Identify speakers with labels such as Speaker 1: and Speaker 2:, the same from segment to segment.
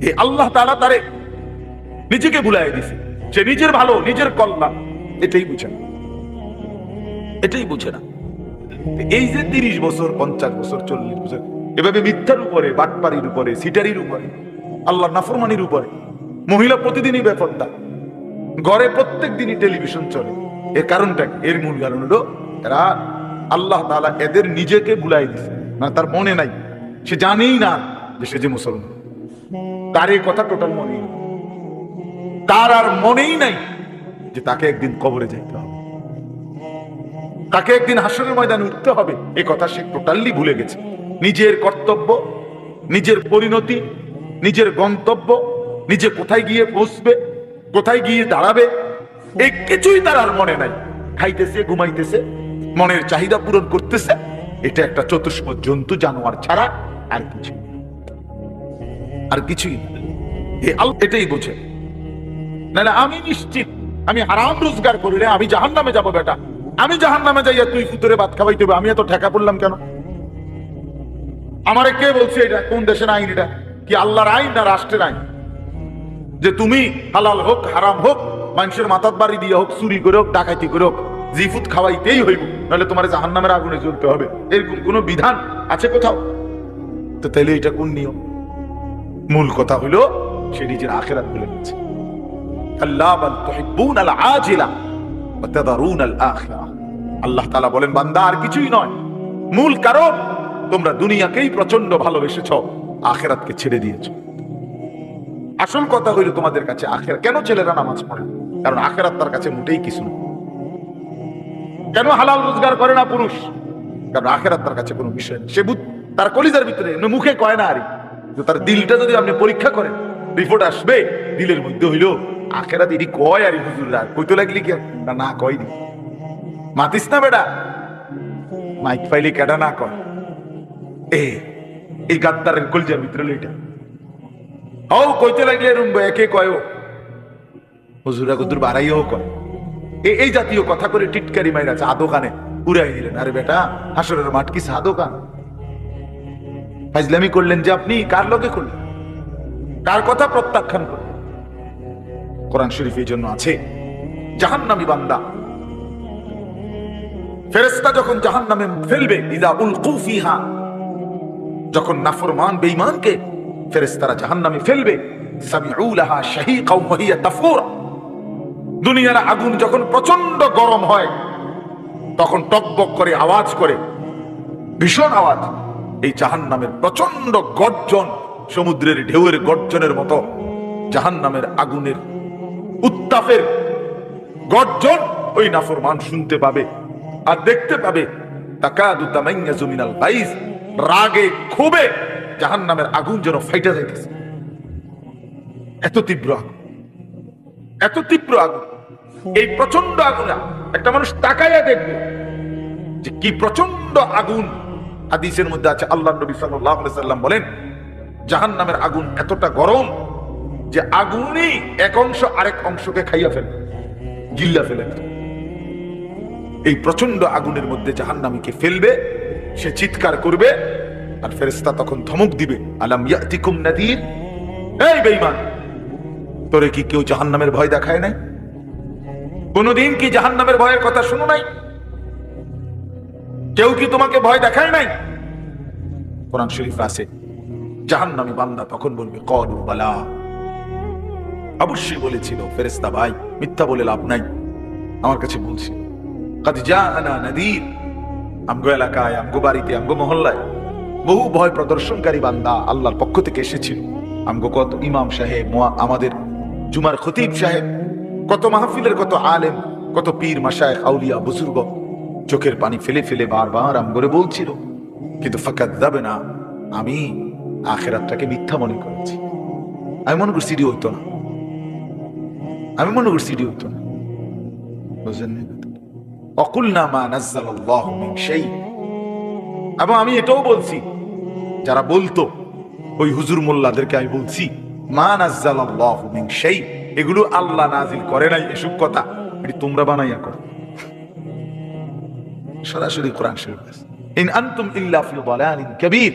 Speaker 1: এই আল্লাহ তাআলা তারে নিজেকে ভুলাই দিছে, সে নিজের ভালো নিজের কল্যাণ এটাই বুঝে না, এটাই বুঝে না। এই যে 30 বছর 50 বছর 40 বছর এভাবে মিথ্যার উপরে, বাটপারির উপরে, সিটারির উপরে, আল্লাহর নাফরমানির উপরে, মহিলা প্রতিদিনই বেপরদা, ঘরে প্রত্যেক দিনই টেলিভিশন চলে। এর কারণটা কি? এর মূল কারণ হলো এরা আল্লাহ তাআলা এদের নিজেকে ভুলাই দিছে, মানে তার মনে নাই, সে জানেই না যে সে যে মুসলমান। তার এই কথা টোটাল মনেই নেই, তার আর মনেই নাই যে তাকে একদিন কবরে যাইতে হবে, তাকে একদিন হাসরের ময়দানে উঠতে হবে। এই কথা সে টোটালি ভুলে গেছে। নিজের কর্তব্য, নিজের পরিণতি, নিজের গন্তব্য, নিজে কোথায় গিয়ে বসবে, কোথায় গিয়ে দাঁড়াবে, এই কিছুই তার আর মনে নাই। খাইতেছে, ঘুমাইতেছে, মনের চাহিদা পূরণ করতেছে। এটা একটা চতুষ্প জন্তু জানোয়ার ছাড়া আর কিছু, আর কিছুই না। এটাই বোঝে। নাহলে আমি নিশ্চিত আমি হারাম রোজগার করিলে আমি জাহান্নামে যাব বেটা। আমি জাহান্নামে যাইয়া তুই ফুতুরে ভাত খাওয়াইতে হবে, আমি এত ঠেকা পড়লাম কেন? আমারে কে বলছে এটা? কোন দেশের আইন এটা? কি আল্লাহর আইন না রাষ্ট্রের আইন? যে তুমি হালাল হোক হারাম হোক, মানুষের মাথার বাড়ি দিয়ে হোক, চুরি করে হোক, ডাকাতি করে হোক, জিফুত খাওয়াইতেই হইব, নাহলে তোমার জাহান্নামের আগুনে জ্বলতে হবে, এরকম কোন বিধান আছে কোথাও? তো তাইলে এটা কোন নিয়ম? মূল কথা হইল সে নিজের আখিরাত ভুলে গেছে। আল্লাহ বাল তুহিব্বুনাল আজিলা ওয়া তাদারুনাল আখিরাহ। আল্লাহ তাআলা বলেন বান্দা আর কিছুই নয়, মূল কারণ তোমরা দুনিয়াকেই প্রচন্ড ভালোবেসেছো, আখিরাতকে ছেড়ে দিয়েছো। আসল কথা হইল তোমাদের কাছে আখিরাত। কেন ছেলেরা নামাজ পড়ে? কারণ আখিরাত তার কাছে মোটেই কিছু না। কেন হালাল রোজগার করে না পুরুষ? কারণ আখিরাত তার কাছে কোনো বিষয় না। সে তার কলিজার ভিতরে, মুখে কয় না, আরে তার দিলটা যদি আপনি পরীক্ষা করেন, রিপোর্ট আসবে দিলের মধ্যে হইল আখিরাত এটি কয়, আর হুজুররা কইতে লাগলি কি না কয়নি। মাতিস না বেটা, মাইক ফাইলি কেডা না কয়। এই গাদ্দারের কলিজার ভিতরে লইটা হও কইতে লাগলে একে কয়, হুজুরা কদ্দুর বাড়াইও কয়। এই জাতীয় কথা করে টিটকারি মাইরা চা দোকানে উড়াই দিলেন। আরে বেটা, হাসরের মাঠ কি চা দোকান? ফাজলামি করলেন যে আপনি, কার লগে করলেন? কার কথা প্রত্যাখ্যান করলেন? কোরআন শরীফ এই জন্য আছে, জাহান্নামী বান্দা ফেরেশতা যখন জাহান্নামে ফেলবে, ইদা উলকু ফিহা, যখন নাফরমান বেঈমানকে ফেরেশতারা জাহান্নামে ফেলবে, সামিউ লাহা শাহীকাও ওয়া হিয়া তাফুর। দুনিয়ার আগুন যখন প্রচন্ড গরম হয় তখন টকবক করে আওয়াজ করে, ভীষণ আওয়াজ। এই জাহান্নামের প্রচন্ড গর্জন, সমুদ্রের ঢেউয়ের গর্জনের মতো জাহান্নামের আগুনের উত্তাপের গর্জন ওই নাফরমান শুনতে পাবে আর দেখতে পাবে। তাকাদু তামাইয়াজু মিনাল গাইজ, রাগে ক্ষোভে জাহান্নামের আগুন যেন ফাইটা যাইতেছে। এত তীব্র আগুন, এত তীব্র আগুন। এই প্রচন্ড আগুন একটা মানুষ তাকাইয়া দেখবে যে কি প্রচন্ড আগুন। হাদিসের মধ্যে আছে, আল্লাহর নবী সাল্লাল্লাহু আলাইহি সাল্লাম বলেন জাহান্নামের আগুন এতটা গরম যে আগুনই এক অংশ আরেক অংশকে খাইয়া ফেলে, গিল্লা ফেলে। এই প্রচন্ড আগুনের মধ্যে জাহান্নামীকে ফেলবে, সে চিৎকার করবে, আর ফেরেশতা তখন ধমক দিবে, আলাম ইয়াতিকুম নাদির, এই বেঈমান, তোরে কি কেউ জাহান্নামের ভয় দেখায় নাই? কোনদিন কি জাহান্নামের ভয়ের কথা শুনো নাই? কেউ কি তোমাকে ভয় দেখায় নাই? কোরআন শরীফ আছে, জাহান্নামী বান্দা তখন বলবে ক্বালু বালা, অবশ্যই বলেছিল ফেরেশতা ভাই, মিথ্যা বলে লাভ নাই, আমার কাছে বলছি। কাদ জাআনা নাদির, আমগো এলাকায়, আমগো বাড়িতে, আমগো মহল্লায় বহু ভয় প্রদর্শনকারী বান্দা আল্লাহর পক্ষ থেকে এসেছিল। আমগো কত ইমাম সাহেব, আমাদের জুমার খতিব সাহেব, কত মাহফিলের কত আলেম, কত পীর মাশায়েখ আউলিয়া বুজুর্গ চোখের পানি ফেলে ফেলে বারবার আমগরে বলছিল, কিন্তু ফাকাযযাবনা, আমি আখিরাতটাকে মিথ্যা মনে করেছি। আমি মনে করছি এটি হইতো না, আমি মনে করছি এটি হইতো না। বুঝলেন? অকুলনা মা নাযালাল্লাহু মিন শাই। এবং আমি এটাও বলছি, যারা বলতো ওই হুজুর মোল্লাদেরকে আমি বলছি, মা নাযালাল্লাহু মিন শাই, এগুলো আল্লাহ নাজিল করে নাই, এসব কথা এটি তোমরা বানাইয়া করো। সরাসরি কোরআন শরীফ আছে, ইন আনতুম ইল্লা ফি দালালিন কাবীর।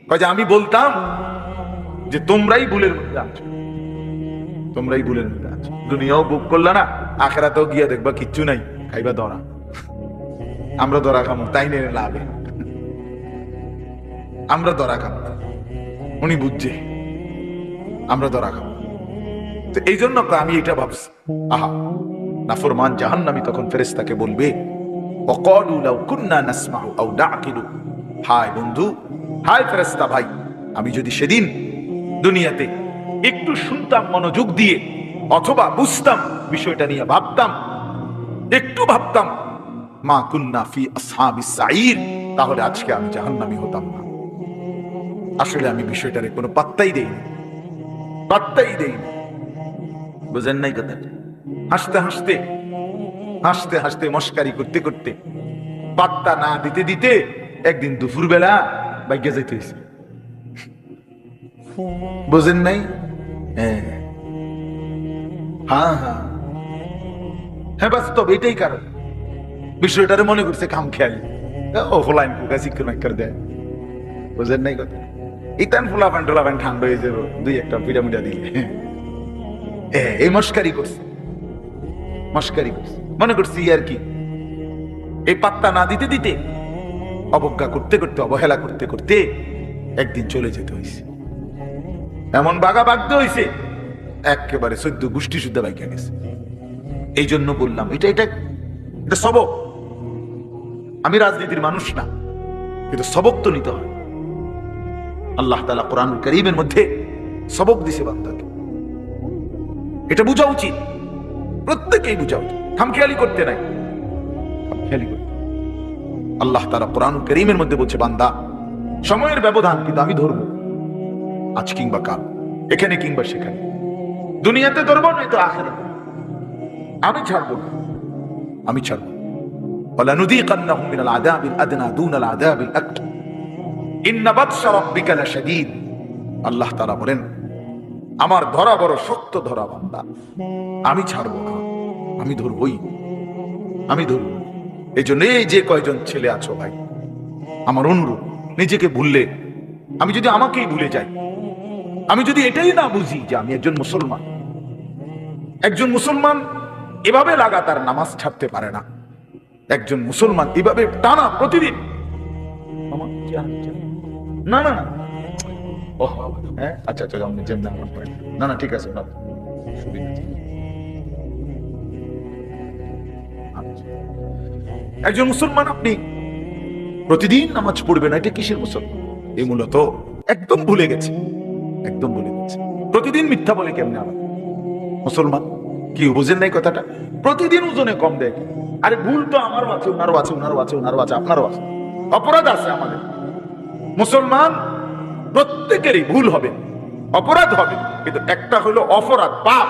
Speaker 1: কয় যে আমি বলতাম যে তোমরাই ভুলের মধ্যে আছো, তোমরাই ভুলের মধ্যে আছো। দুনিয়াও বুক করলা না, আখেরাতেও গিয়া দেখবা কিচ্ছু নাই, খাইবা ধরা। আমরা ধরা খামো, তাই নিয়ে লাভে আমরা ধরা খামো, উনি বুঝছে আমরা ধরা খাবো। তো এই জন্য আমি এটা ভাবছি, আহা নাফরমান জাহান্নামী তখন ফেরেশতাকে বলবে, ওয়াকালু লাউ কুননা নাসমাউ আও নাকিলু, হায় বন্ধু, হায় ফেরেশতা ভাই, আমি যদি সেদিন দুনিয়াতে একটু শুনতাম মনোযোগ দিয়ে, অথবা বুঝতাম বিষয়টা নিয়ে ভাবতাম, একটু ভাবতাম, মা কুননা ফি আসহাবিস সাঈর, তাহলে আজকে আমি জাহান্নামী হতাম না। আসলে আমি বিষয়টার কোনো পাত্তাই দেইনি, পাত্তাই দেইনি। বুঝেন নাই কথা? হাসতে হাসতে হাসতে হাসতে মস্কারি করতে করতে পাত্তা না দিতে দিতে একদিন দুপুর বেলা বাইকে যাইতে হয়েছে। বুঝেন নাই? হ্যাঁ হ্যাঁ হ্যাঁ হ্যাঁ, বাস্তব এটাই কারণ। বিষয়টারে মনে করছে খাম খেয়ালি, ও হোলাইন কুকাশি করে দেয়। বুঝেন নাই কথা? ইতান ফুলাফান টোলাফান ঠান্ডা হয়ে যাবো দুই একটা পিটামিটা দিলে। এই মস্কারি করছে, মস্কারি করছে, মনে করছি আর কি। এই পাত্তা না দিতে দিতে, অবজ্ঞা করতে করতে, অবহেলা করতে করতে একদিন চলে যেতে হয়েছে। এমন বাগা বাগতে হয়েছে, একেবারে 14 গোষ্ঠী শুদ্ধ বাইকে গেছে। এই জন্য বললাম এটা এটা এটা সবক। আমি রাজনীতির মানুষ না, কিন্তু সবক তো নিতে হয়। আল্লাহ তাআলা কোরআনুল কারীমের মধ্যে সবক দিছে বান্দাকে, এটা বোঝা উচিত, প্রত্যেকেই বোঝা উচিত। খামখেয়ালি করতে নাই, খামখেয়ালি করতে। আল্লাহ তাআলা কোরআনুল কারীমের মধ্যে বলছে, বান্দা সময়ের ব্যবধান কিন্তু আমি ধরবো, আজ কিংবা কাল, এখানে কিংবা সেখানে, দুনিয়াতে ধরবো নয়তো আখিরাতে। আমি ছাড়বো না, আমি ছাড়বো। ওয়ালানুযীকান্নাহুম মিনাল আযাবিল আদনা দুনাল আযাবিল আকবার ইন্না বাতশা রাব্বিকা লাশাদীদ। আল্লাহ তাআলা বলেন, আমার ধরা বড় শক্ত ধরা বান্দা, আমি ছাড়বো না, আমি ধরবই, আমি ধরবো। এই জন্য এই যে কয়জন ছেলে আছো ভাই, আমার অনুরোধ, নিজেকে ভুললে, আমি যদি আমাকেই ভুলে যাই, আমি যদি এটাই না বুঝি যে আমি একজন মুসলমান, একজন মুসলমান এভাবে লাগাতার নামাজ ছাড়তে পারে না, একজন মুসলমান এভাবে টানা প্রতিদিন, না না না, হ্যাঁ আচ্ছা আচ্ছা, না না ঠিক আছে, একজন মুসলমান আপনি প্রতিদিন নামাজ পড়বেন, এটা কিসের মুসলমান? এই মূলত একদম ভুলে গেছে, একদম ভুলে গেছে। প্রতিদিন মিথ্যা বলে কেমনে আমার মুসলমান? কি বুঝেন নাই কথাটা? প্রতিদিন ওজনে কম দেয়। আরে ভুল তো আমারও আছে, ওনারও আছে, ওনারও আছে, ওনারও আছে, আপনারও আছে, অপরাধ আছে আমাদের। মুসলমান প্রত্যেকেরই ভুল হবে, অপরাধ হবে, কিন্তু একটা হলো অপরাধ পাপ,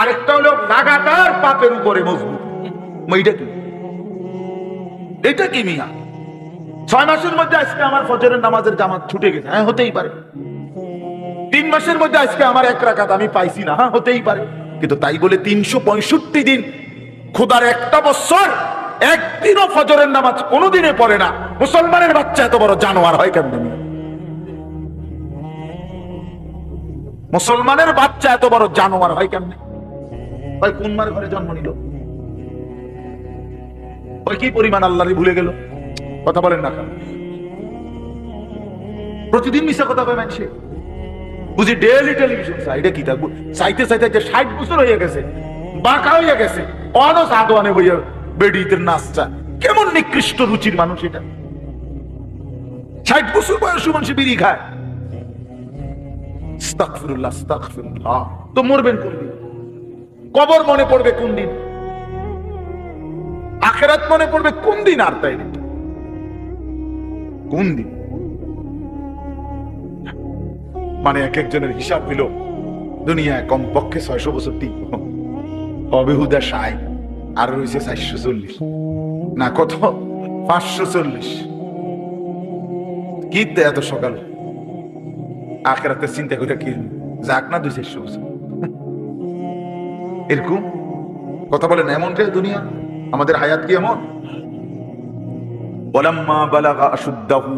Speaker 1: আরেকটা হলো লাগাতার পাপের উপরে মজবুত। এইটা কি? এটা কি মিয়া? 6 মাসের মধ্যে আজকে আমার ফজরের নামাজের জামাত ছুটে গেছে, হ্যাঁ হতেই পারে। 3 মাসের মধ্যে আজকে আমার 1 রাকাত আমি পাইছি না, হ্যাঁ হতেই পারে। কিন্তু তাই বলে 365 দিন, খোদার একটা বছর একদিনও ফজরের নামাজ কোনোদিনে পড়ে না মুসলমানের বাচ্চা এত বড় জানোয়ার হয় কেমনে? মুসলমানের বাচ্চা এত বড় জানোয়ার হয় কেমনে? ভাই কোন মার ঘরে জন্ম নিল? ওই কি পরিমাণ আল্লাহরই ভুলে গেল? কথা বলেন না কেন? প্রতিদিন মিশা কথা কয় মানুষে, বুঝি ডেইলি টেলিভিশন সাইডে কি থাকবো, চাইতে চাইতে 60 বছর হয়ে গেছে, বাঁকা হয়ে গেছে, অনস আদোয়ানে বইয়া বেডিদের নাচটা। কেমন নিকৃষ্ট রুচির মানুষ এটা! 60 বছর বয়সী মানুষ বিড়ি খায়। আস্তাগফিরুল্লাহ, আস্তাগফিরুল্লাহ। তো মরবেন কোন দিন? কবর মনে পড়বে কোন দিন? আখিরাত মনে পড়বে কোন দিন? আর তাই কোন দিন? মানে এক একজনের হিসাব হইল দুনিয়ায় কমপক্ষে 600 বছর টিকব, অবেহুদা 60, আর রয়েছে 440 না কত 540। কি এত সকাল আখিরাতের চিন্তা করে কি যাক না 200-400 বছর এরকম কথা বলেন? এমনটাই দুনিয়া, আমাদের হায়াত কি এমন? ওয়ালাম্মা বালাগা আশুদ্দাহু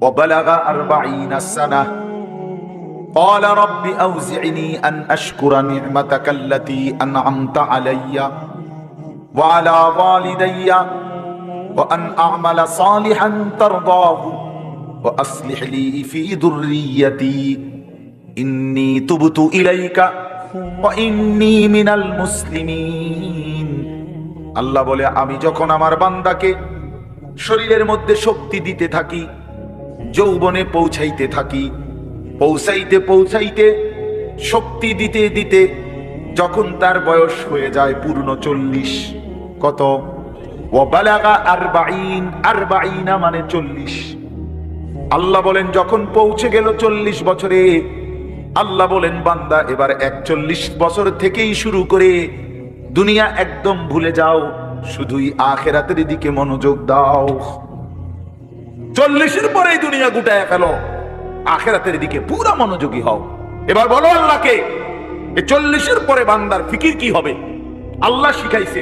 Speaker 1: ওয়া বালাগা 40 সানাহ قال رب أوزعني أن أشكر نعمتك التي أنعمت علي وعلى والدي وأن أعمل صالحا ترضاه وأصلح لي في ذريتي إني تبت إليك وإني من المسلمين। আল্লাহ বলে, আমি যখন আমার বান্দাকে শরীরের মধ্যে শক্তি দিতে থাকি, যৌবনে পৌঁছাইতে থাকি, পৌঁছাইতে পৌঁছাইতে শক্তি দিতে দিতে যখন তার বয়স হয়ে যায় পূর্ণ 40, কত? ওয়াবালাগা 40 মানে 40। আল্লাহ বলেন যখন পৌঁছে গেল 40 বছরে, আল্লাহ বলেন বান্দা এবার 41 বছর থেকেই শুরু করে দুনিয়া একদম ভুলে যাও, শুধুই আখিরাতের দিকে মনোযোগ দাও। 40-এর পরেই দুনিয়া গুটায় ফেলো, আখিরাতের দিকে পুরো মনোযোগী হও। এবার বলো আল্লাহকে, এই 40-এর পরে বান্দার ফিকির কি হবে? আল্লাহ শিখাইছে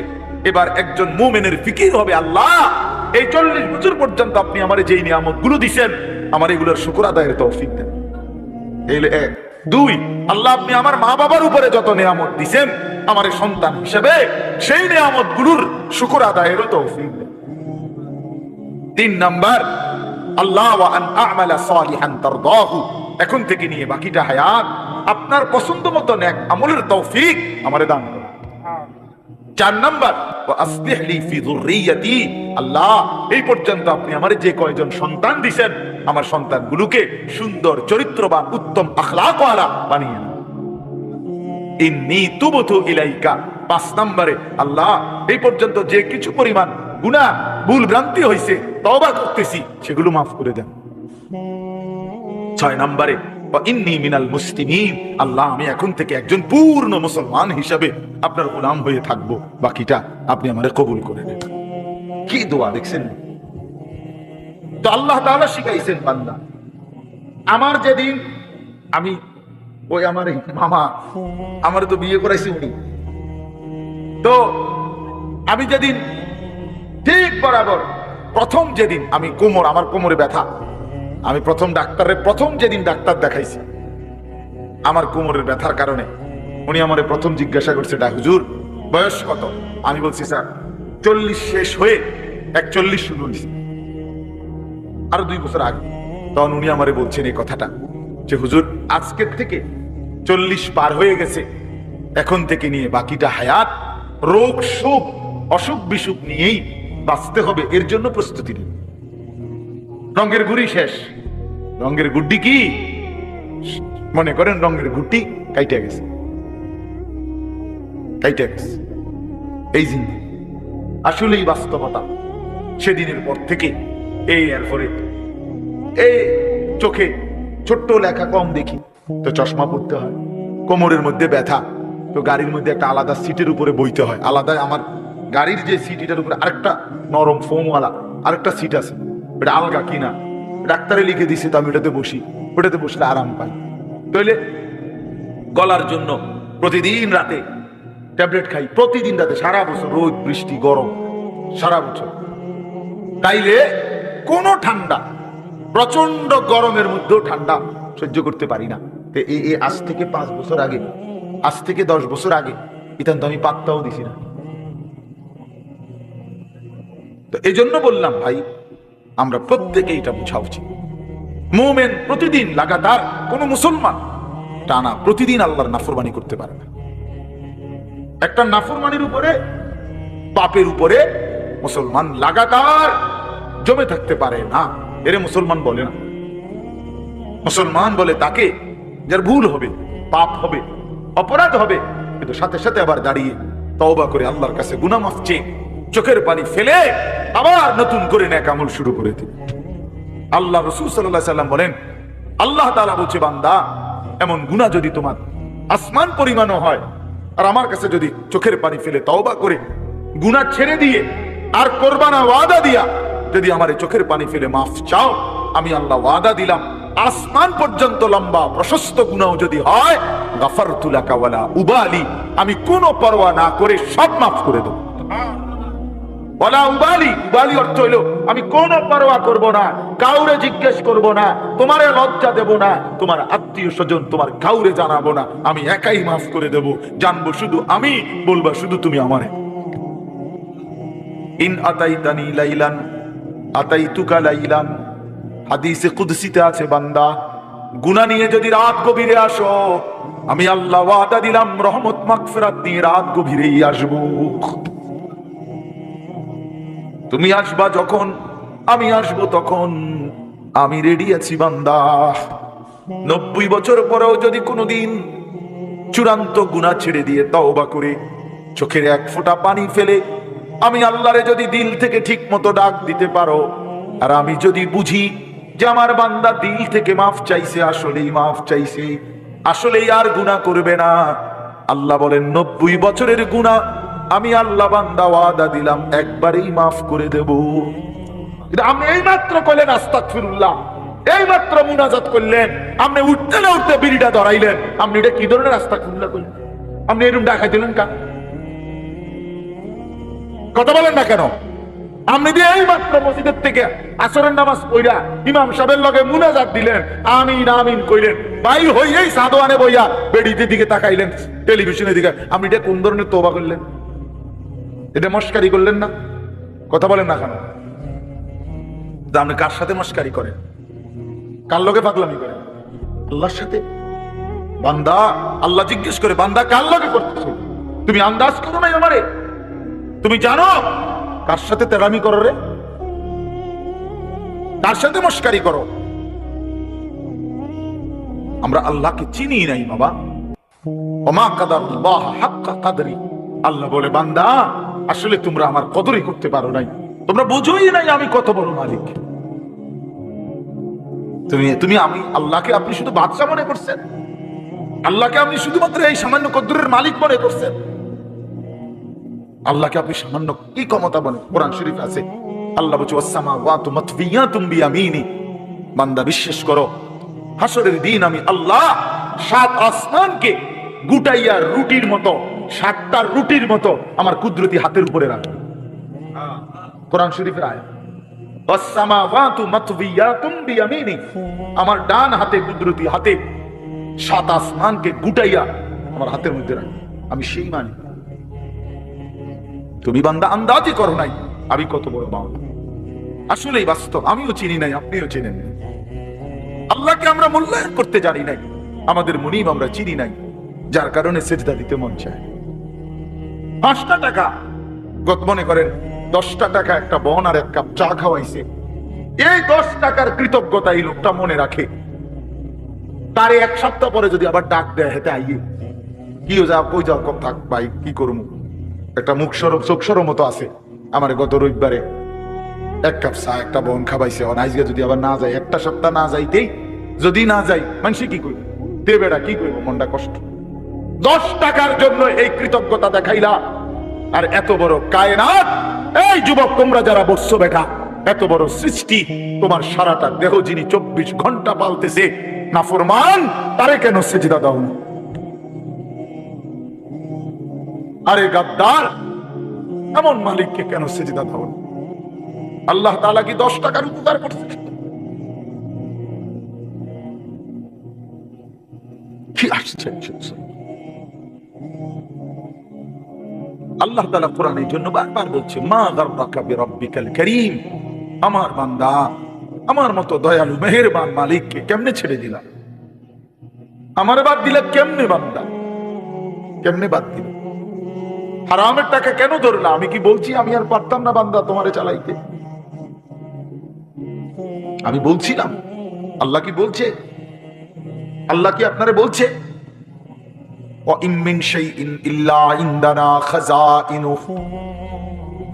Speaker 1: এবার একজন মুমিনের ফিকির হবে, আল্লাহ এই 40 বছর পর্যন্ত আপনি আমারে যেই নিয়ামতগুলো দিবেন, আমার এগুলোর শুকর আদায়ের তৌফিক দেন। এই 1 2, আল্লাহ আপনি আমার মা বাবার উপরে যত নিয়ামত দিবেন, আমার সন্তান হিসেবে সেই নিয়ামতগুলোর শুকর আদায়েরও তৌফিক দেন। 3 নাম্বার, আল্লাহ ওয়া আন আ'মালা সালিহান তারদাহু, এখন থেকে নিয়ে বাকিটা হায়াত আপনার পছন্দ মতো নেক আমলের তৌফিক আমারে দান করুন। 4 নাম্বার, ওয়া আসলিহ লি ফি যুররিয়াতি, আল্লাহ এই পর্যন্ত আপনি আমারে যে কয়জন সন্তান দিবেন, আমার সন্তানগুলোকে সুন্দর চরিত্রবান, উত্তম আখলাকওয়ালা বানিয়ে দিন। ইন্নী তুবতু ইলাইকা, 5 নম্বরে, আল্লাহ এই পর্যন্ত যে কিছু পরিমাণ গুনাহ ভুল ভ্রান্তি হয়েছে, তওবা করতেছি, সেগুলো মাফ করে দেন। 6 নম্বরে, ওয়া ইন্নী মিনাল মুসলিমিন, আল্লাহ আমি এখন থেকে একজন পূর্ণ মুসলমান হিসাবে আপনার গোলাম হয়ে থাকবো, বাকিটা আপনি আমারে কবুল করে নেন। কি দোয়া দেখছেন? তো আল্লাহ তাআলা শিখাইছেন বান্দা, আমার যেদিন আমি ওই আমার মামা আমার তো বিয়ে করাইছি উনি, তো আমি যেদিন ঠিক বরাবর প্রথম যেদিন আমি আমার কোমরে ব্যথা, আমি প্রথম যেদিন ডাক্তার দেখাইছি আমার কোমরের ব্যথার কারণে, উনি আমারে প্রথম জিজ্ঞাসা করছে, হুজুর বয়স কত? আমি বলছি স্যার 40 শেষ হয়ে 41 শুরু হয়েছে, আরো 2 বছর আগে। তখন উনি আমারে বলছেন এই কথাটা যে হুজুর আজকের থেকে 40 পার হয়ে গেছে, এখন থেকে নিয়ে বাকিটা হায়াত রোগ শোক অসুখ বিসুখ নিয়েই বাঁচতে হবে, এর জন্য প্রস্তুতি নিন। রঙের গুড়ি শেষ, রঙের গুড্ডি কি মনে করেন? রঙের গুড্ডি কাইটে গেছে। এই জিনিস আসলেই বাস্তবতা। সেদিনের পর থেকে এরপরে এই চোখে ছোট্ট লেখা কম দেখি, তো চশমা পড়তে হয়। কোমরের মধ্যে ব্যথা, তো গাড়ির মধ্যে একটা আলাদা সিটের উপরে বইতে হয়, আলাদা। আমার গাড়ির যে সিট, এটার উপরে আরেকটা নরম ফোমওয়ালা আরেকটা সিট আছে, এটা আলগা কিনা, ডাক্তারে লিখে দিছে, তো আমি ওটাতে বসি, ওটাতে বসলে আরাম পাই। তাহলে গলার জন্য প্রতিদিন রাতে ট্যাবলেট খাই, প্রতিদিন রাতে, সারা বছর রোদ বৃষ্টি গরম সারা বছর। তাইলে কোন ঠান্ডা, প্রচন্ড গরমের মধ্যেও ঠান্ডা সহ্য করতে পারি না। আজ থেকে 5 বছর আগে, আজ থেকে 10 বছর আগে ইতান তো আমি পাত্তাও দিছি না। তো এই জন্য বললাম ভাই, আমরা প্রত্যেকে এটা বোঝা উচিত। মুমিন প্রতিদিন লাগাতার, কোন মুসলমান টানা প্রতিদিন আল্লাহর নাফরমানি করতে পারে না। একটা নাফরমানির উপরে, পাপের উপরে মুসলমান লাগাতার জমে থাকতে পারে না, এরে মুসলমান বলে না। মুসলমান বলে তাকে যার ভুল হবে, পাপ হবে, অপরাধ হবে, কিন্তু সাথে সাথে আবার দাঁড়িয়ে তওবা করে আল্লাহর কাছে গুনাহ মাফ চেয়ে চোখের পানি ফেলে আবার নতুন করে নেক আমল শুরু করে দিবে। আল্লাহ রাসূল সাল্লাল্লাহু আলাইহি ওয়াসাল্লাম বলেন, আল্লাহ তাআলা বলছে, বান্দা এমন গুনাহ যদি তোমার আসমান পরিমাণও হয়, আর আমার কাছে যদি চোখের পানি ফেলে তওবা করে গুনাহ ছেড়ে দিয়ে আর কোরবানা ওয়াদা দিয়া যদি আমার চোখের পানি ফেলে মাফ চাও, আমি আল্লাহ ওয়াদা দিলাম আসমান পর্যন্ত লম্বা প্রশস্ত গুনাহ যদি হয়, গাফারতু লাকা ওয়ালা উবালি, আমি কোনো পরোয়া না করে সব মাফ করে দেব। ওয়ালা উবালি, উবালি অর্থ হইল আমি কোনো পরোয়া করব না, কাউরে জিজ্ঞেস করব না, তোমারে লজ্জা দেব না, তোমার আত্মীয় স্বজন তোমার কাউরে জানাবো না, আমি একাই মাফ করে দেব, জানবো শুধু আমি, বলবা শুধু তুমি আমারে। ইন আতাইতানি লাইলান আতাইতুকা লাইলান, হাদিসে কুদসিতে আছে, বান্দা গুনাহ নিয়ে যদি রাত গভীরে আসো, আমি আল্লাহ ওয়াদা দিলাম রহমত মাগফিরাত নিয়ে রাত গভীরেই আসবো। তুমি আসবা যখন, আমি আসবো তখন, আমি রেডি আছি বান্দা। 90 বছর পরেও যদি কোনোদিন চূড়ান্ত গুনাহ ছেড়ে দিয়ে তওবা করে চোখের এক ফোঁটা পানি ফেলে আমি আল্লাহরে যদি দিল থেকে ঠিক মতো ডাক দিতে পারো, আর আমি যদি বুঝি যে আমার বান্দা দিল থেকে মাফ চাইছে, আসলেই মাফ চাইছে, আসলেই আর গুনাহ করবে না, আল্লাহ বলেন 90 বছরের গুনাহ আমি আল্লাহ বান্দা ওয়াদা দিলাম একবারেই মাফ করে দেব। আপনি এই মাত্র কইলেন আস্তাগফিরুল্লাহ, এই মাত্র মুনাজাত করলেন, আপনি উঠতে না উঠতে বিড়িটা ধরাইলেন, আপনি এটা কি ধরনের আস্তাগফিরুল্লাহ করলেন? আপনি এরকম ডাকাই দিলেন কা? কথা বলেন না কেন? আপনি দিয়ে এই মাত্র মসজিদের থেকে আসরের নামাজ পড়া ইমাম সাহেবের লগে মুনাজাত দিলেন, আমিন আমিন কইলেন, বাইর হইয়াই সাদওয়ানে বইয়া বেড়িতে দিকে তাকাইলেন, টেলিভিশনের দিকে, আপনি এটা কোন ধরনের তওবা করলেন? এটা মস্কারি করলেন না? কথা বলেন না কেন? আপনি কার সাথে মস্কারি করেন? কার লগে পাগলামি করেন? আল্লাহর সাথে। বান্দা আল্লাহ জিজ্ঞেস করে, বান্দা কার লগে করতেছ? তুমি আন্দাজ করো নাই আমারে? তুমি জানো কার সাথে তেরামি করো রে? কার সাথে মস্কারি করো? আমরা আল্লাহকে চিনি নাই বাবা। ওমা কাদারুল্লাহ হাক্কা কাদরি, আল্লাহ বলে বান্দা আসলে তোমরা আমার কদরই করতে পারো নাই, তোমরা বুঝোই নাই আমি কত বড় মালিক। তুমি আমি আল্লাহকে আপনি শুধু বাদশা মনে করছেন, আল্লাহকে আপনি শুধুমাত্র এই সামান্য কদরের মালিক মনে করছেন। আল্লাহকে আপনি সামান্য কি ক্ষমতা বলেন? কোরআন শরীফ আছে, আল্লাহ বলছে ওয়াসসামাওয়াতু মাতফিয়াতুম বিয়ামিনি, বান্দা বিশ্বাস করো হাসরের দিন আমি আল্লাহ 7 আসমানকে গুটাইয়া রুটির মতো, 7টা রুটির মতো আমার কুদরতি হাতের উপরে রাখবো। কোরআন শরীফের আয়াত, ওয়াসসামাওয়াতু মাতফিয়াতুম বিয়ামিনি, আমার ডান হাতে কুদরতি হাতে 7 আসমানকে গুটাইয়া আমার হাতের মধ্যে রাখবো। আমি সেই মানি। তুমি বান্দা আন্দাজই করো নাই আমি কত বড় বান্দা। আসলেই বাস্তব, আমিও চিনি নাই, আপনিও চিনেন নাই। আল্লাহকে আমরা মূল্যায়ন করতে জানি নাই, আমাদের মুনিব আমরা চিনি নাই, যার কারণে সেজদা দিতে মন চায়। 5টা টাকা, মনে করেন 10টা টাকা একটা বন আর 1 কাপ চা খাওয়াইছে, এই 10 টাকার কৃতজ্ঞতা এই লোকটা মনে রাখে, তারে 1 সপ্তাহ পরে যদি আবার ডাক দেয়, হেতে আইয়ে কি যাও কই যাও, কম থাক ভাই কি করবো, একটা মুখ সরব চোখ সরব মতো আছে, আমার গত রবিবারে 1 কাপ চা একটা বন খাবাইছে, আজকে যদি আবার না যায়, একটা সপ্তাহ না যাইতেই যদি না যাই, মানুষ কি করবে? দেবেটা কি করবো, মনটা কষ্ট। 10 টাকার জন্য এই কৃতজ্ঞতা দেখাইলা, আর এত বড় কায়নাত, এই যুবক তোমরা যারা বসছো বেটা, এত বড় সৃষ্টি, তোমার সারাটা দেহ যিনি 24 ঘন্টা পালতেছে, নাফরমান তারে কেন সেজদা দাও না? আরে গাদ্দার, এমন মালিককে কেন সেজদা দাও না? আল্লাহ তাআলা কি 10 টাকার উপকার করছে? কি আশ্চর্য! আল্লাহ তাআলা কোরআনের জন্য বারবার বলছে, মা গাররাকা বিরাব্বিকাল কারীম, আমার বান্দা আমার মতো দয়ালু মেহেরবান মালিককে কেমনে ছেড়ে দিলা? আমারে বাদ দিলা কেমনে বান্দা? কেমনে বাদ দিলা? হারামের টাকা কেন ধরলা? আমি কি বলছি আমি আর পারতাম না বান্দা তোমারে চালাইতে? আমি বলছিলাম? আল্লাহ কি বলছে? আল্লাহ কি আপনারে বলছে ওয়া ইন মিন শাইইন ইল্লা ইনদানা খাযাইনুহু?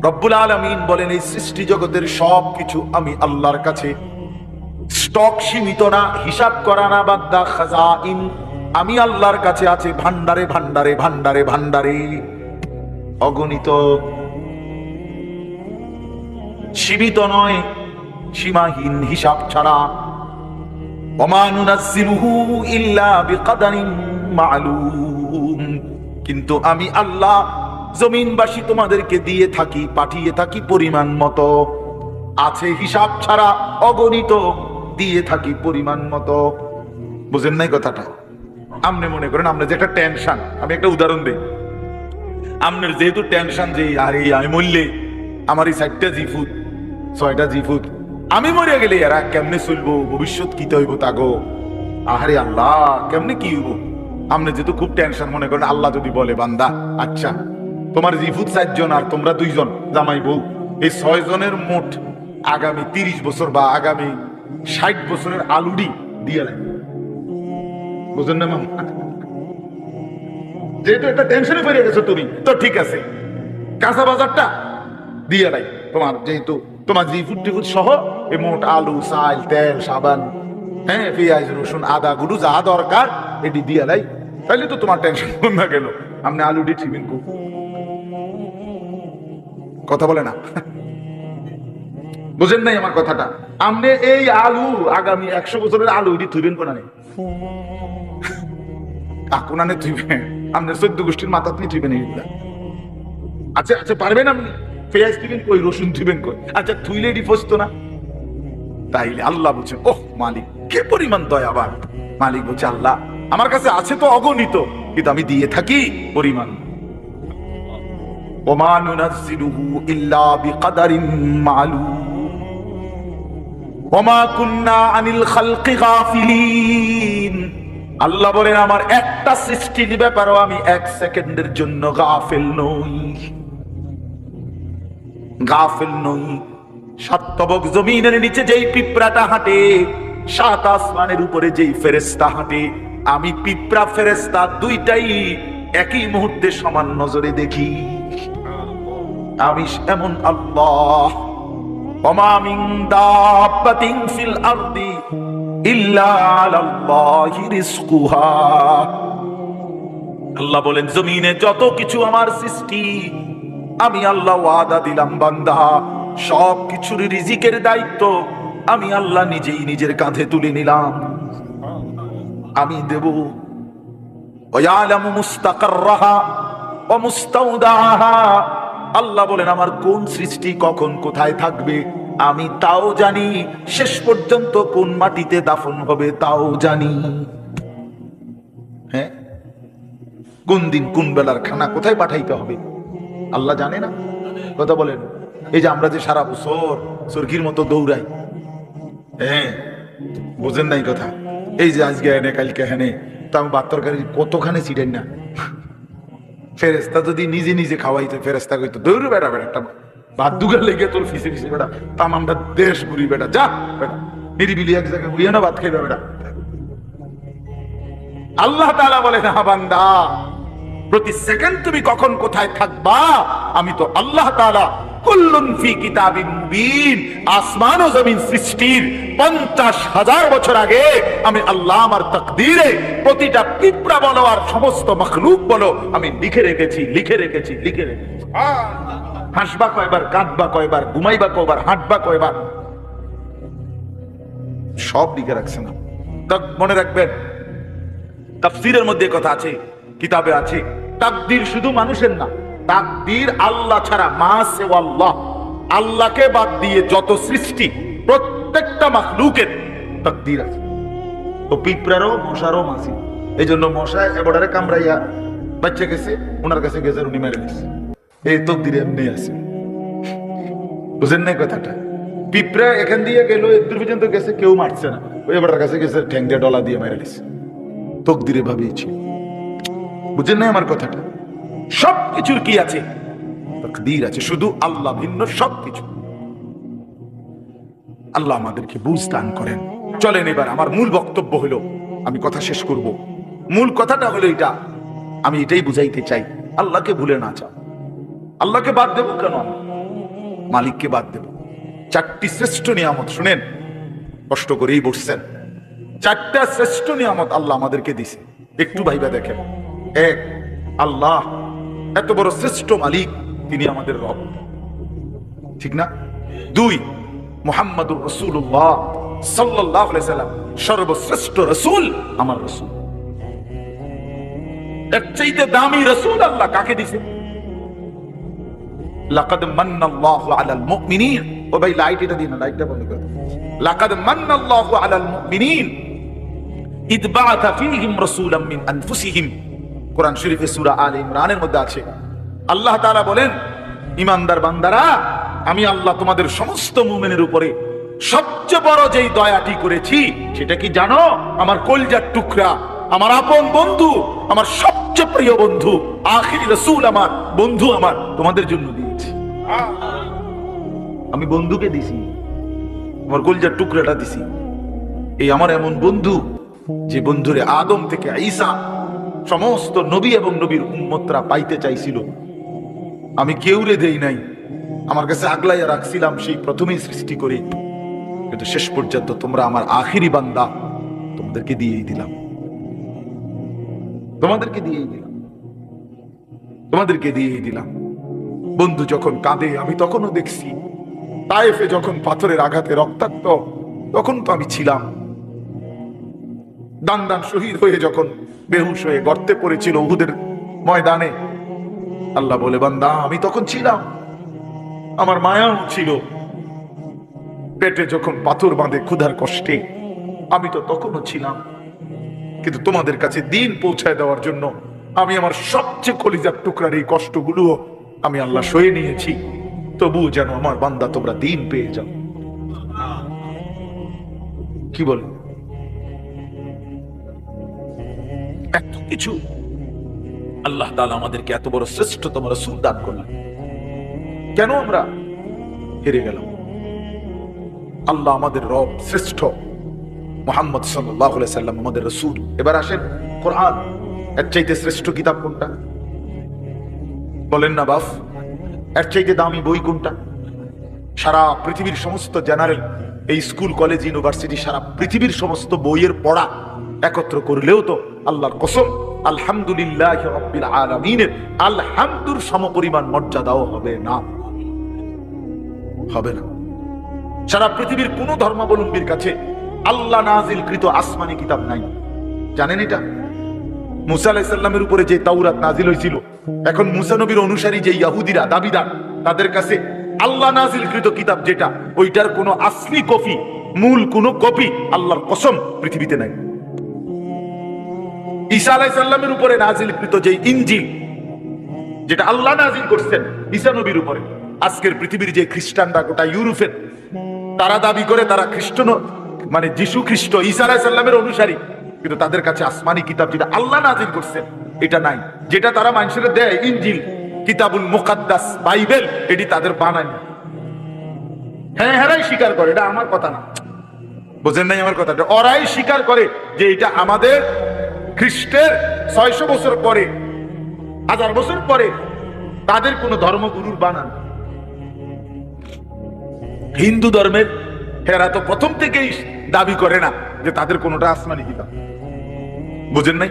Speaker 1: রব্বুল আলামিন বলেন এই সৃষ্টি জগতের সবকিছু আমি আল্লাহর কাছে, স্টক সীমিত না, হিসাব করা না বান্দা, খাযাইন আমি আল্লাহর কাছে আছে ভান্ডারে ভান্ডারে ভান্ডারে ভান্ডারে, অগণিত, সীমিত নয়, সীমাহীন হিসাব ছাড়া। ওমা নুনাজ্জিলুহু ইল্লা বিকাদারিন মা'লুম, কিন্তু আমি আল্লাহ জমিনবাসী তোমাদেরকে দিয়ে থাকি, পাঠিয়ে থাকি পরিমাণ মতো, আছে হিসাব ছাড়া অগণিত, দিয়ে থাকি পরিমাণ মতো। বুঝেন নাই কথাটা? আপনি মনে করেন আপনার যে একটা টেনশন, আমি একটা উদাহরণ দিই, আপনার যেহেতু টেনশন যে আরে আমি মরলে আমার এই 4টা জিফুত 6টা জিফুত, আমি মরে গেলে এরা কেমনে চলবো, ভবিষ্যৎ কি হইব তাগো, আরে আল্লাহ কেমনে কি হইব। আপনি যেহেতু খুব টেনশন, মনে করেন আল্লাহ যদি বলে বান্দা আচ্ছা তোমার জিফুত 4 জন আর তোমরা 2 জন জামাই বউ, এই 6 জনের মোট আগামী 30 বছর বা আগামী 60 বছরের আলুডি দিয়ে লাগে। বুঝলেন না মামা? যেহেতু একটা টেনশনে পড়ে গেছো তুমি, তো ঠিক আছে কাঁচা বাজারটা দিয়ে নাই তোমার, যেহেতু তোমার জিফুট টিফুট সহ এই মোট আলু চাল তেল সাবান, হ্যাঁ পেঁয়াজ রসুন আদা গুলো যা দরকার এটি দিয়ে নাই, তাইলে তো তোমার টেনশন কমে গেল। আপনি আলুটি ঠিবেন কথা বলে না, বুঝেন নাই আমার কথাটা? আপনি এই আলু আগামী 100 বছরের আলু এটি থুইবেন কোনা নেই, কোনানে থুইবেন আপনি 14 গোষ্ঠীর মাথা আপনি থুইবেন এইগুলা। আচ্ছা আচ্ছা পারবেন আপনি? পেঁয়াজ থুইবেন কই, রসুন থুইবেন কই? আচ্ছা থুইলে এটি ফসতো না? তাইলে আল্লাহ বলছেন ওহ মালিক কে পরিমাণ দয়াবান। মালিক বলছে আল্লাহ আমার কাছে আছে তো অগণিত, কিন্তু আমি দিয়ে থাকি পরিমাণ। ওমা নুনাজ্জিলুহু ইল্লা বিকদারিন মালুম ওমা কুন্না আনিল খালকি গাফিলিন। আল্লাহ বলেন আমার একটা সৃষ্টির ব্যাপারও আমি 1 সেকেন্ডের জন্য গাফিল নই, গাফিল নই। 7 তবক জমিনের নিচে যেই পিঁপড়াটা হাঁটে, 7 আসমানের উপরে যেই ফেরেশতা হাঁটে, আমি পিঁপড়া ফেরেশতা দুইটাই একই মুহূর্তে সমান নজরে দেখি। আমি এমন আল্লাহ। ওমা মিন দাব্বাতিন ফিল আরদি ইল্লা আলাল্লাহি রিজকুহা। আল্লাহ বলেন জমিনে যত কিছু আমার সৃষ্টি, আমি আল্লাহ ওয়াদা দিলাম বান্দা সব কিছুর রিজিকের দায়িত্ব আমি আল্লাহ নিজেই নিজের কাঁধে তুলে নিলাম, আমি দেব। ওয়ালামু মুস্তাকাররাহা ওয়া মুস্তাওদাহা। আল্লাহ বলেন আমার কোন সৃষ্টি কখন কোথায় থাকবে আমি তাও জানি, শেষ পর্যন্ত কোন মাটিতে দাফন হবে তাও জানি। হ্যাঁ, কোন দিন কোন বেলার খানা কোথায় পাঠাইতে হবে আল্লাহ জানে না? কথা বলেন। এই যে আমরা যে সারা বছর সর্গির মতো দৌড়াই, হ্যাঁ বুঝেন নাই কথা? এই যে আজকে এনে কালকে হেনে, তা আমি ভাত তরকারি কতখানে ছিটেন না। ফেরেস্তা যদি নিজে নিজে খাওয়াইতো, ফেরেস্তা কইতো দৌড় বেড়া বেড়া একটা ভাত দুগার লেগে তোর ফিসে ফিসে বেড়া, তাম আমরা দেশ ঘুরি বেড়া, যা বেড়া নিরিবিলি এক জায়গায় বুঝিয়ে না ভাত খাইবে বেড়া। আল্লাহ তাআলা বলে না বান্দা প্রতি সেকেন্ড তুমি কখন কোথায় থাকবা আমি তো আল্লাহ তাআলা কুল্লুন ফি কিতাবিন মুবিন। আসমান ও জমিন সৃষ্টির 50,000 বছর আগে আমি আল্লাহ আমার তাকদীরে প্রতিটা পিঁপড়া বলো আর সমস্ত মাখলুক বলো আমি লিখে রেখেছি, লিখে রেখেছি, লিখে রেখেছি। হাসবা কয়বার, কাঁদবা কয়বার, ঘুমাইবা কয়বার, হাঁটবা কয়বার, সব লিখে রাখছে না। মনে রাখবেন তাফসীরের মধ্যে কথা আছে, কিতাবে আছে, তাকদীর শুধু মানুষের না, তাকদীর আল্লাহ ছাড়া মা সেওয়াল্লাহ, আল্লাহকে বাদ দিয়ে যত সৃষ্টি প্রত্যেকটা মাখলুকের তাকদীর আছে। তো পিঁপড়ারও মশারও মাছি, এই জন্য মশা এবারে কামড়াইয়া বাচ্চা গেছে, ওনার কাছে গেছে, উনি মেরে গেছে, এই তকদীর এমনি আছে। বুঝেন নাই কথাটা? পিঁপড়া এখান দিয়ে গেল দূর পর্যন্ত গেছে, কেউ মারছে না, ওই এবার কাছে গেছে ঠ্যাং দিয়ে ডলা দিয়ে মেরে গেছে, তকদীরে ভাবিয়েছি। বুঝেন নাই আমার কথাটা? সবকিছুর কি আছে? তাকদীর আছে, শুধু আল্লাহ ভিন্ন সবকিছু। আল্লাহ আমাদেরকে বুঝ দান করেন। চলেন এবার আমার মূল বক্তব্য হলো, আমি কথা শেষ করব। মূল কথাটা হলো এটা, আমি এটাই বুঝাইতে চাই, আল্লাহকে ভুলে না চাও। আল্লাহকে বাদ দেব কেন? মালিককে বাদ দেব। 4টি শ্রেষ্ঠ নিয়ামত শুনেন, কষ্ট করেই বসছেন, 4টা শ্রেষ্ঠ নিয়ামত আল্লাহ আমাদেরকে দিছে, একটু ভাইবা দেখেন। 1, আল্লাহ এত বড় শ্রেষ্ঠ মালিক, তিনি আমাদের রব, ঠিক না? 2, মুহাম্মাদুর রাসূলুল্লাহ সাল্লাল্লাহু আলাইহি সাল্লাম সর্বশ্রেষ্ঠ রাসূল, আমার রাসূল। এর চাইতে দামি রাসূল আল্লাহ কাকে দিছে? লাকাদ মান্নাল্লাহু আলাল মুমিনিন, ও ভাই লাইট এটা দিন, লাইটটা বন্ধ করো। লাকাদ মান্নাল্লাহু আলাল মুমিনিন ইদ বাআথা ফীহিম রাসূলাম মিন আনফুসিহিম। কোরআন শরীফে সূরা আলে ইমরানের মধ্যে আছে, আল্লাহ তাআলা বলেন, ঈমানদার বান্দারা, আমি আল্লাহ তোমাদের সমস্ত মুমিনের উপরে সবচেয়ে বড় যেই দয়াটি করেছি সেটা কি জানো? আমার কলিজার টুকরা, আমার আপন বন্ধু, আমার সবচেয়ে প্রিয় বন্ধু, আখিরি রাসূল, আমার বন্ধু, আমার তোমাদের জন্য দিয়েছি। আমি বন্ধুকে দিছি, আমার কলিজার টুকরাটা দিছি। এই আমার এমন বন্ধু যে বন্ধুরে আদম থেকে ঈসা সমস্ত নবী এবং নবীর উম্মতরা পাইতে চাইছিল, আমি কেউরে দেই নাই, আমার কাছে আগলাইয়া রাখছিলাম সেই প্রথমেই সৃষ্টি করে, কিন্তু শেষ পর্যন্ত তোমরা আমার আখিরি বান্দা, তোমাদেরকে দিয়েই দিলাম, তোমাদেরকে দিয়েই দিলাম, তোমাদেরকে দিয়েই দিলাম। বন্ধু যখন কাঁদে আমি তখনও দেখছি, তায়েফে যখন পাথরের আঘাতে রক্তাক্ত তখন তো আমি ছিলাম, দান দান শহীদ হয়ে যখন বেহুশ হয়ে গর্তে পড়েছিল উহুদের ময়দানে, আল্লাহ বলে, বান্দা আমি তখন ছিলাম, আমার মায়াও ছিল। পেটে যখন পাথর বাঁধে ক্ষুধার কষ্টে আমি তো তখনও ছিলাম, কিন্তু তোমাদের কাছে দিন পৌঁছায় দেওয়ার জন্য আমি আমার সবচেয়ে কলিজার টুকরার এই কষ্টগুলো আমি আল্লাহ সয়ে নিয়েছি, তবু যেন আমার বান্দা তোমরা দিন পেয়ে যাও। কি বল, এত কিছু আল্লাহ তাআলা আমাদেরকে এত বড় শ্রেষ্ঠতম রাসূল দান করলেন, কেন আমরা হেরে গেলাম? আল্লাহ আমাদের রব, শ্রেষ্ঠ মুহাম্মদ সাল্লাল্লাহু আলাইহি সাল্লাম আমাদের রাসূল। এবার আসেন, কোরআন এর চাইতে শ্রেষ্ঠ কিতাব কোনটা? বলেন না বাপ, এর চাইতে দামি বই কোনটা? সারা পৃথিবীর সমস্ত জেনারেল, এই স্কুল কলেজ ইউনিভার্সিটি, সারা পৃথিবীর সমস্ত বইয়ের পড়া একত্র করলেও তো আল্লাহর কসম আলহামদুলিল্লাহি রাব্বিল আলামিনের আলহামদুর সমপরিমাণ মর্যাদাও হবে না, হবে না। সারা পৃথিবীর কোন ধর্মাবলম্বীর কাছে আল্লাহ নাজিলকৃত আসমানি কিতাব নাই, জানেন এটা? মুসা আলাইহিস সালামের উপরে যে তাওরাত নাজিল হয়েছিল, এখন মুসা নবীর অনুসারী যে ইহুদিরা দাবিদার, তাদের কাছে আল্লাহ নাজিলকৃত কিতাব যেটা, ওইটার কোনো আসলি কপি, মূল কোনো কপি আল্লাহর কসম পৃথিবীতে নাই। ঈসা আলাইহিস সালামের উপরে নাজিলকৃত যে ইনজিল, যেটা আল্লাহ নাজিল করছেন ঈসা নবীর উপরে, আজকের পৃথিবীর যে খ্রিস্টানরা, গোটা ইউরোপের, তারা দাবি করে তারা খ্রিস্ট, মানে যিশু খ্রিস্ট ঈসা আলাইহিস সালামের অনুসারী, কিন্তু তাদের কাছে আসমানি কিতাব যেটা আল্লাহ নাজিল করছেন এটা নাই। যেটা তারা মানুষের দেয় ইনজিল, কিতাবুল মুকাদ্দাস, বাইবেল, এটি তাদের বানায়। হ্যাঁ, হেরাই স্বীকার করে, এটা আমার কথা না, বোঝেন নাই আমার কথাটা, ওরাই স্বীকার করে যে এটা আমাদের খ্রিস্টের 600 বছর পরে, 1000 বছর পরে তাদের কোন ধর্মগুরুর বানান। হিন্দু ধর্মের হেরা তো প্রথম থেকেই দাবি করে না যে তাদের কোনটা আসমানি কিতাব, বুঝেন নাই?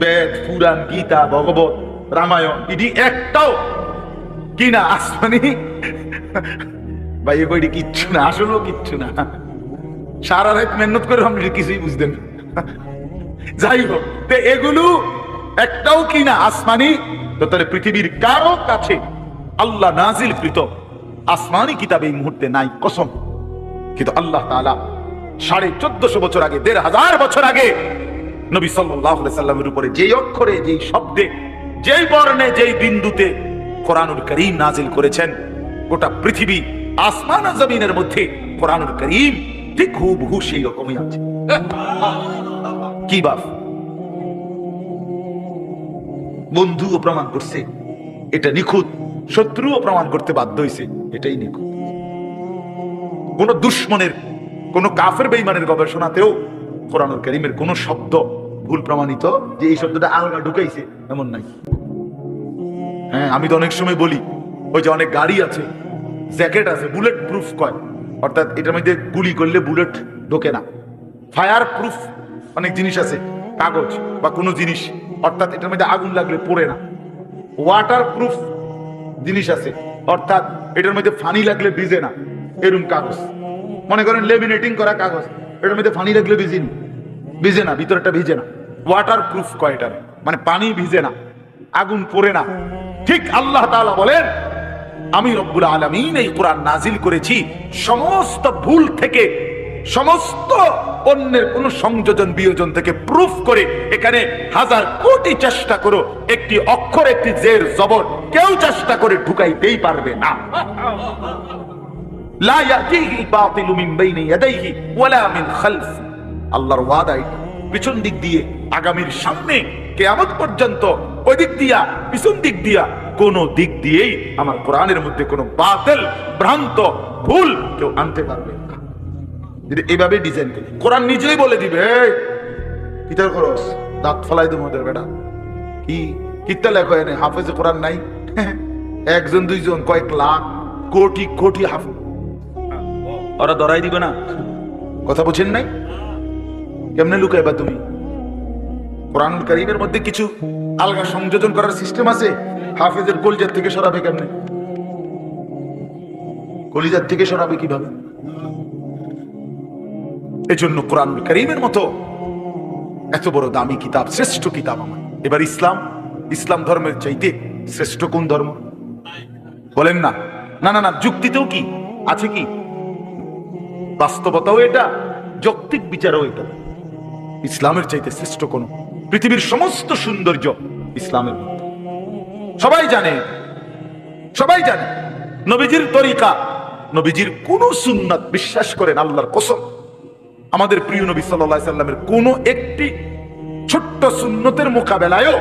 Speaker 1: বেদ, পুরাণ, গীতা, ভগবত, রামায়ণ, এটি একটাও কি না আসমানি ভাই, এটি কিচ্ছু না, আসলেও কিচ্ছু না। সারা রাত মেহনত করে আপনি কিছুই বুঝতেন। যাই হোক, এগুলো একটাও কি না আসমানি, তো তাহলে পৃথিবীর কারো কাছে আল্লাহ নাজিলকৃত আসমানি কিতাব এই মুহূর্তে নাই, কসম। কিন্তু আল্লাহ তাআলা 1450 বছর আগে, 1500 বছর আগে নবী সাল্লাল্লাহু আলাইহি সাল্লামের উপরে যেই অক্ষরে, যেই শব্দে, যেই বর্ণে, যেই বিন্দুতে কোরআনুল কারীম নাজিল করেছেন, গোটা পৃথিবী আসমান আর জমিনের মধ্যে কোরআনুল কারীম ঠিক হুবহু সেই রকমই আছে। কি বাপ, বন্ধুও প্রমাণ করছে এটা নিখুঁত, শত্রুও প্রমাণ করতে বাধ্য হয়েছে এটাই নিখুঁত। কোন দুশ্মনের, কোন কাফের বেঈমানের গবেষণাতেও কোরআনুল কারীমের কোন শব্দ ভুল প্রমাণিত যে এই শব্দটা আলগা ঢুকাইছে এমন নাই। হ্যাঁ, আমি তো অনেক সময় বলি, ওই যে অনেক গাড়ি আছে, জ্যাকেট আছে, বুলেট প্রুফ কয়, অর্থাৎ এটার মধ্যে গুলি করলে বুলেট ঢোকে না। ফায়ার প্রুফ অনেক জিনিস আছে, কাগজ বা কোনো জিনিস, অর্থাৎ এটার মধ্যে আগুন লাগলে পড়ে না। ওয়াটার প্রুফ জিনিস আছে, অর্থাৎ এটার মধ্যে পানি লাগলে ভিজে না, এরকম কাগজ। মনে করেন লেমিনেটিং করা কাগজ, এটার মধ্যে পানি লাগলে ভিজে না, ভিতরটা ভিজে না, ওয়াটার প্রুফ কয় এটার, মানে পানি ভিজে না, আগুন পড়ে না। ঠিক আল্লাহ তাআলা বলেন আমি রব্বুল আলামিন এই কোরআন নাজিল করেছি সমস্ত ভুল থেকে, সমস্ত অন্যের কোন সংযোজন বিয়োজন থেকে প্রুফ করে। এখানে হাজার কোটি চেষ্টা করো, একটি অক্ষর, একটি জের জবর কেউ চেষ্টা করে ঢুকাইতেই পারবে না। লা ইয়াতিহি বাতিলু মিন বাইনি ইয়াদাইহি ওয়ালা মিন খালফ। আল্লাহর ওয়াদা, পিছন দিক দিয়ে, আগামীর সামনে, কিয়ামত পর্যন্ত, ওই দিক দিয়া, পিছন দিক দিয়া, কোন দিক দিয়েই আমার কোরআনের মধ্যে কোনো বাতিল, ভ্রান্ত, ভুল কেউ আনতে পারবে না। যদি এইভাবে ডিজাইন করি, কোরআন নিজেই বলে দিবে, কিতার খরচ দাঁত ফলাই দেবো ওদের বেটা, কি কিতা লেখো এনে হাফেজে কোরআন নাই, একজন দুইজন, কয়েক লাখ, কোটি কোটি হাফেজ, ওরা ধরাই দিবে না। কথা বুঝেন নাই? কেমনে লুকাইবা তুমি? কোরআনুল কারীমের মধ্যে কিছু আলগা সংযোজন করার সিস্টেম আছে। হাফেজের কলিজার থেকে সরাবে কেমনে? কলিজার থেকে সরাবে কিভাবে? এজন্য কোরআনুল কারীমের মতো এত বড় দামি কিতাব, শ্রেষ্ঠ কিতাব আমার। এবার ইসলাম, ইসলাম ধর্মের চাইতে শ্রেষ্ঠ কোন ধর্ম বলেন না? না না না, যুক্তিতেও কি আছে, কি বাস্তবতাও এটা, যৌক্তিক বিচারও এটা। ইসলামের চাইতে শ্রেষ্ঠ কোন? পৃথিবীর সমস্ত সৌন্দর্য ইসলামের মধ্যে। সবাই জানে, সবাই জানে নবীজির তরিকা, নবীজির কোন সুন্নাত, বিশ্বাস করেন আল্লাহর কসম, আমাদের প্রিয় নবী সাল্লাল্লাহু আলাইহি সাল্লামের কোন একটি ছোট্ট সুন্নতের মোকাবেলায়ও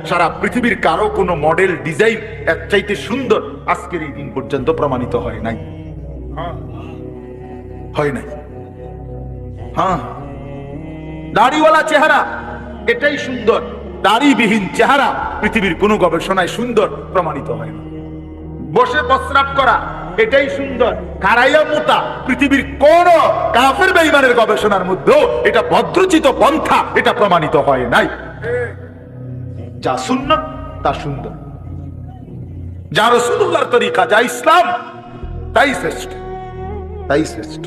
Speaker 1: সারা পৃথিবীর কারো কোনো মডেল, ডিজাইন এর চাইতে সুন্দর আজকের এই দিন পর্যন্ত প্রমাণিত হয় নাই, হয় নাই। হ্যাঁ, দাড়িওয়ালা চেহারা এটাই সুন্দর, দাড়িবিহীন চেহারা পৃথিবীর কোন গবেষণায় সুন্দর প্রমাণিত হয় না। বসে প্রস্রাব করা এটাই সুন্দর, খাড়াইয়া মোতা পৃথিবীর কোন কাফের বেঈমানের গবেষণার মধ্যেও এটা ভদ্রচিত পন্থা, এটা প্রমাণিত হয় নাই। যা সুন্নাত তা সুন্দর, যা রাসূলুল্লাহর তরিকা, যা ইসলাম, তাই শ্রেষ্ঠ, তাই শ্রেষ্ঠ।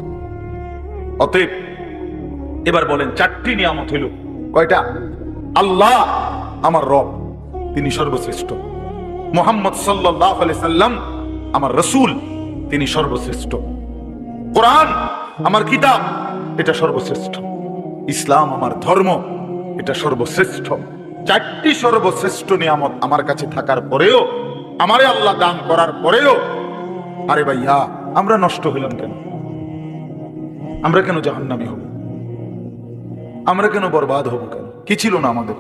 Speaker 1: অতএব এবার বলেন, চারটি নিয়ামত হইল কয়টা? আল্লাহ আমার রব, তিনি সর্বশ্রেষ্ঠ। মুহাম্মদ সাল্লাল্লাহু আলাইহি সাল্লাম আমার রাসূল, তিনি সর্বশ্রেষ্ঠ। কোরআন আমার কিতাব, এটা সর্বশ্রেষ্ঠ। ইসলাম আমার ধর্ম, এটা সর্বশ্রেষ্ঠ। চারটি সর্বশ্রেষ্ঠ নিয়ামত আমার কাছে থাকার পরেও, আমারে আল্লাহ দান করার পরেও, আরে ভাইয়া আমরা নষ্ট হইলাম কেন? আমরা কেন জাহান্নামী হব? আমরা কেন বরবাদ হব কেন? কি ছিল না আমাদের?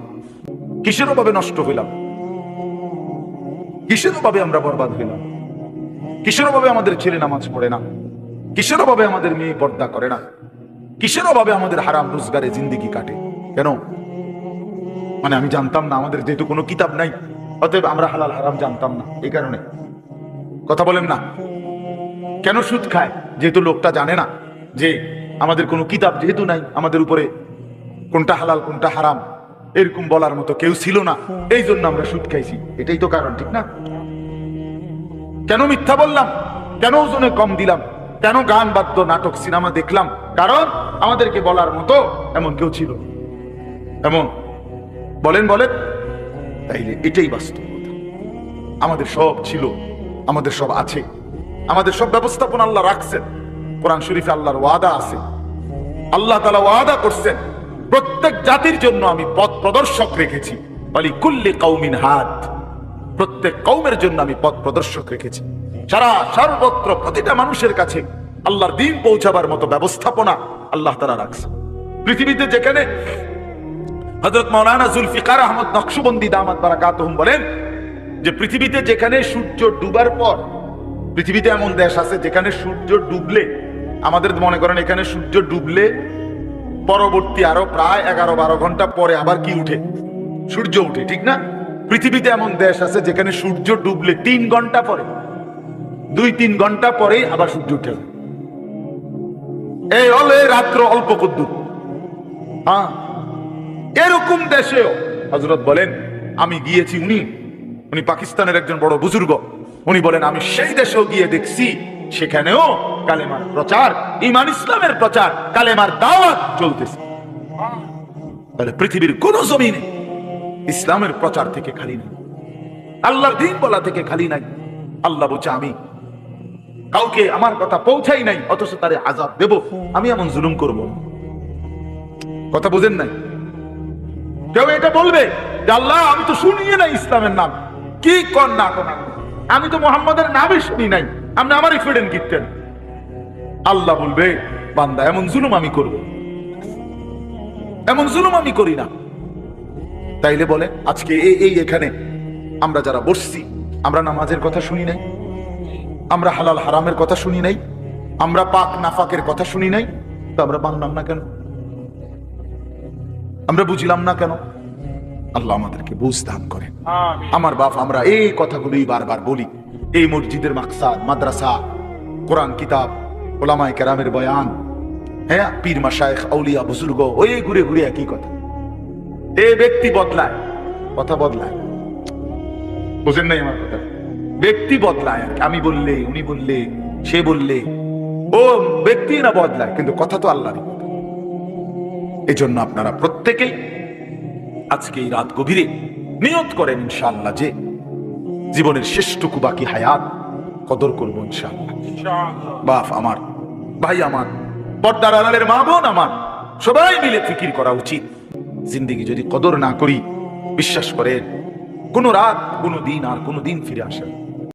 Speaker 1: কিসের অভাবে নষ্ট হইলাম? কিসের অভাবে আমরা বরবাদ হইলাম? কিসের অভাবে আমাদের ছেলে নামাজ পড়ে না? কিসের অভাবে আমাদের মেয়ে পর্দা করে না? কিসের অভাবে আমাদের হারাম রোজগারে জিন্দেগি কাটে? কেন? মানে আমি জানতাম না, আমাদের যেহেতু কোনো কিতাব নাই, অতএব আমরা হালাল হারাম জানতাম না, এই কারণে। কথা বলেন না? কেন সুদ খায়? যেহেতু লোকটা জানে না যে আমাদের কোনো কিতাব যেহেতু নাই, আমাদের উপরে কোনটা হালাল কোনটা হারাম এরকম বলার মতো কেউ ছিল না, এই জন্য আমরা সুদ খাইছি। এটাই তো কারণ, ঠিক না? কেন মিথ্যা বললাম? কেন ওজনে কম দিলাম? কেন গান বাদ্য নাটক সিনেমা দেখলাম? কারণ আমাদেরকে বলার মতো এমন কেউ ছিল। এমন বলেন বলেন, তাইলে এটাই বাস্তব কথা। আমাদের সব ছিল, আমাদের সব আছে, আমাদের সব ব্যবস্থাপনা আল্লাহ রাখছেন। কোরআন শরীফে আল্লাহর ওয়াদা আছে, আল্লাহ তাআলা ওয়াদা করছেন, প্রত্যেক জাতির জন্য আমি পথ প্রদর্শক রেখেছি। ওয়ালি কুল্লি কওমিন হাদ, প্রত্যেক কওমের জন্য আমি পথ প্রদর্শক রেখেছি। সারা সর্বত্র প্রতিটা মানুষের কাছে আল্লাহর দ্বীন পৌঁছাবার মতো ব্যবস্থাপনা আল্লাহ তাআলা রাখছেন। পৃথিবীতে যেখানে হযরত মাওলানা জুলফিকার আহমদ নকশবন্দি দামাত বারাকাতুহুম বলেন যে পৃথিবীতে যেখানে সূর্য ডুবার পর, পৃথিবীতে এমন দেশ আছে যেখানে সূর্য ডুবলে, আমাদের মনে করেন এখানে সূর্য ডুবলে পরবর্তী আরো প্রায় 11-12 ঘন্টা পরে আবার কি উঠে? সূর্য উঠে, ঠিক না? পৃথিবীতে এমন দেশ আছে যেখানে সূর্য ডুবলে 3 ঘন্টা পরে, 2-3 ঘন্টা পরেই আবার সূর্য উঠে। এই হলে রাত্র অল্প কদ্দুর। হ্যাঁ, এরকম দেশেও হযরত বলেন আমি গিয়েছি, উনি পাকিস্তানের একজন বড় বুজুর্গ, উনি বলেন আমি সেই দেশেও গিয়ে দেখছি, সেখানেও কালেমার প্রচার, ঈমান ইসলামের প্রচার, কালেমার দাওয়াত চলতেছে। তাহলে পৃথিবীর কোন জমিনে ইসলামের প্রচার থেকে খালি নাই, আল্লাহর দ্বীন বলা থেকে খালি নাই। আল্লাহ বলছে আমি কাউকে আমার কথা পৌঁছাই নাই, অথচ তারে আযাব দেব, আমি এমন জুলুম করব না। কথা বুঝেন নাই? কেউ এটা বলবে যে আল্লাহ আমি তো শুনিয়ে নাই ইসলামের নাম, কি কর না কোন, আমি তো মুহাম্মাদের নামই শুনি নাই, আপনি আমারই ফিরেন কিনতেন। আল্লাহ বলবে বান্দা এমন জুলুম আমি করব, এমন জুলুম আমি করি না। তাইলে বলে আজকে এই এখানে আমরা যারা বসছি, আমরা নামাজের কথা শুনি নাই, আমরা হালাল হারামের কথা শুনি নাই, আমরা পাক নাফাকের কথা শুনি নাই, তো আমরা মানলাম না কেন? আমরা বুঝলাম না কেন? আল্লাহ আমাদেরকে বুঝ দান করেন। আমার বাপ, আমরা এই কথাগুলোই বারবার বলি। এই মসজিদের মাকসাদ, মাদ্রাসা, কোরআন কিতাব, ওলামায়ে কেরামের বয়ান, হ্যাঁ, পীর মাশায়েখ আউলিয়া বুজুর্গ, ওই ঘুরে ঘুরে একই কথা। এই ব্যক্তি বদলায়, কথা বদলায়, বুঝেন নাই আমার কথা? ব্যক্তি বদলায়, আমি বললে, উনি বললে, সে বললে, ও ব্যক্তি না বদলায়, কিন্তু কথা তো আল্লাহরই। এই জন্য আপনারা প্রত্যেকেই আজকে এই রাত গভীরে নিয়ত করেন ইনশাআল্লাহ যে জীবনের শেষটুকু বাকি হায়াত কদর করবো ইনশাআল্লাহ। বাপ আমার, ভাই আমার, পর্দার আড়ালের মা বোন আমার, সবাই মিলে ফিকির করা উচিত। জিন্দেগি যদি কদর না করি, বিশ্বাস করেন কোন রাত, কোন দিন আর কোন দিন ফিরে আসে না।